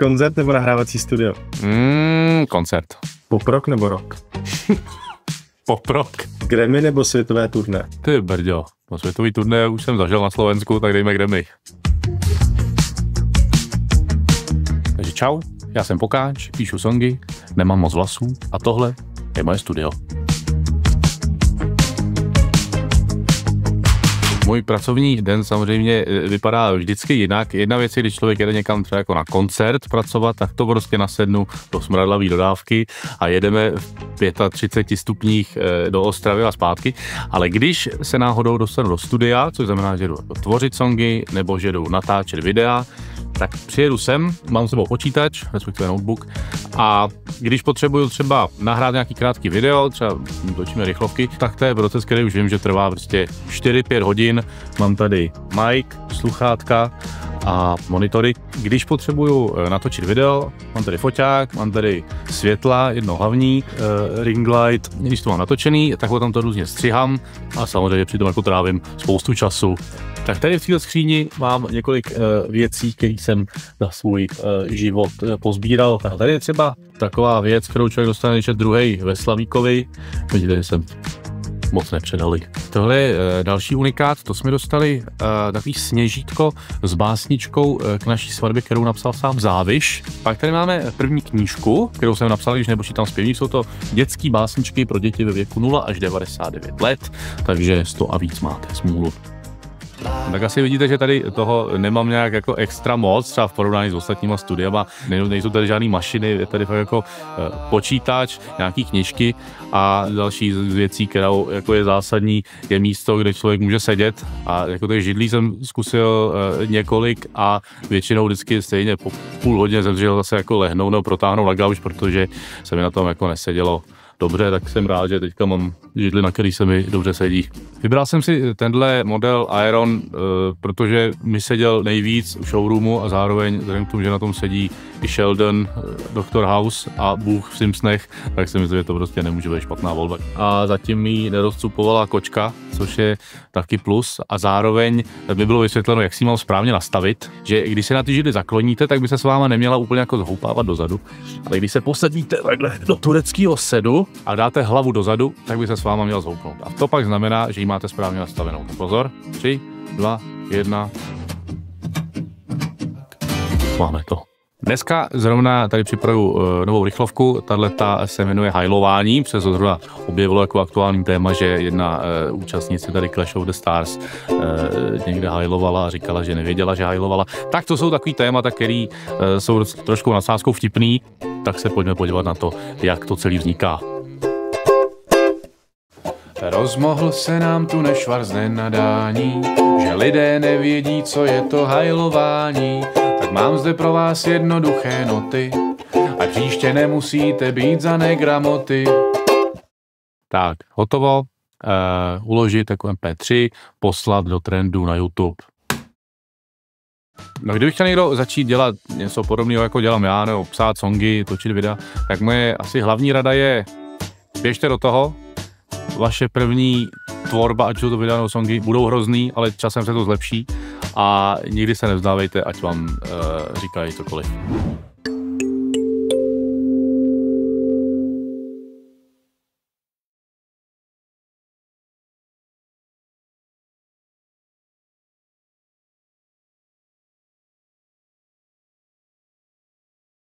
Koncert nebo nahrávací studio? Koncert. Pop-rock nebo rock? Pop-rock. Grammy nebo světové turné? Ty brďo, no světový turné už jsem zažil na Slovensku, tak dejme Grammy. Takže čau, já jsem Pokáč, píšu songy, nemám moc vlasů a tohle je moje studio. Můj pracovní den samozřejmě vypadá vždycky jinak. Jedna věc je, když člověk jede někam třeba jako na koncert pracovat, tak to prostě nasednu do smradlavý dodávky a jedeme v 35 stupních do Ostravy a zpátky. Ale když se náhodou dostanu do studia, což znamená, že jdu tvořit songy nebo že jdu natáčet videa, tak přijedu sem, mám s sebou počítač, respektive notebook, a když potřebuju třeba nahrát nějaký krátký video, třeba točíme rychlovky, tak to je proces, který už vím, že trvá prostě 4-5 hodin. Mám tady mic, sluchátka a monitory. Když potřebuju natočit video, mám tady foťák, mám tady světla, jedno hlavní, ring light. Když to mám natočený, tak ho tam to různě střihám a samozřejmě přitom jako trávím spoustu času. Tak tady v této skříni mám několik věcí, které jsem za svůj život pozbíral. A tady je třeba taková věc, kterou člověk dostane, když je druhej ve Slavíkovi. Vidíte, že jsem moc nepředali. Tohle je další unikát, to jsme dostali takový sněžítko s básničkou k naší svatbě, kterou napsal sám Záviš. Pak tady máme první knížku, kterou jsem napsal, když nepočítám zpěvník, jsou to dětské básničky pro děti ve věku 0 až 99 let, takže 100 a víc máte smůlu. Tak asi vidíte, že tady toho nemám nějak jako extra moc, třeba v porovnání s ostatníma studiama. Nejsou tady žádný mašiny, je tady fakt jako počítač, nějaký knížky a další z věcí, kterou jako je zásadní, je místo, kde člověk může sedět. A jako těch židlí jsem zkusil několik a většinou vždycky stejně po půl hodině jsem přišel zase jako lehnout nebo protáhnout na gauč, protože se mi na tom jako nesedělo dobře, tak jsem rád, že teďka mám židli, na který se mi dobře sedí. Vybral jsem si tenhle model Aeron, protože mi seděl nejvíc v showroomu a zároveň vzhledem k tomu, že na tom sedí i Sheldon, Dr. House a Bůh v Simpsonech, tak si myslím, že to prostě nemůže být špatná volba. A zatím mi nerozcupovala kočka, což je taky plus a zároveň by bylo vysvětleno, jak si mám správně nastavit, že když se na ty židli zakloníte, tak by se s váma neměla úplně jako zhoupávat dozadu, ale když se posadíte takhle do tureckého sedu a dáte hlavu dozadu, tak by se s váma měla zhoupnout. A to pak znamená, že ji máte správně nastavenou. Pozor, 3, 2, 1. Máme to. Dneska zrovna tady připravuju novou rychlovku, tato se jmenuje hajlování, protože to zrovna objevilo jako aktuální téma, že jedna účastnice tady Clash of the Stars někde hajlovala a říkala, že nevěděla, že hajlovala. Tak to jsou takový témata, které jsou trošku nadsázkou vtipný, tak se pojďme podívat na to, jak to celý vzniká. Rozmohl se nám tu nešvar z nenadání, že lidé nevědí, co je to hajlování. Tak mám zde pro vás jednoduché noty, a příště nemusíte být za negramoty. Tak, hotovo. Uložit jako MP3, poslat do trendu na YouTube. No, kdybych chtěl někdo začít dělat něco podobného, jako dělám já, nebo psát songy, točit videa, tak moje asi hlavní rada je, běžte do toho. Vaše první tvorba, ať jsou to videa nebo songy, budou hrozný, ale časem se to zlepší a nikdy se nevzdávejte, ať vám říkají cokoliv.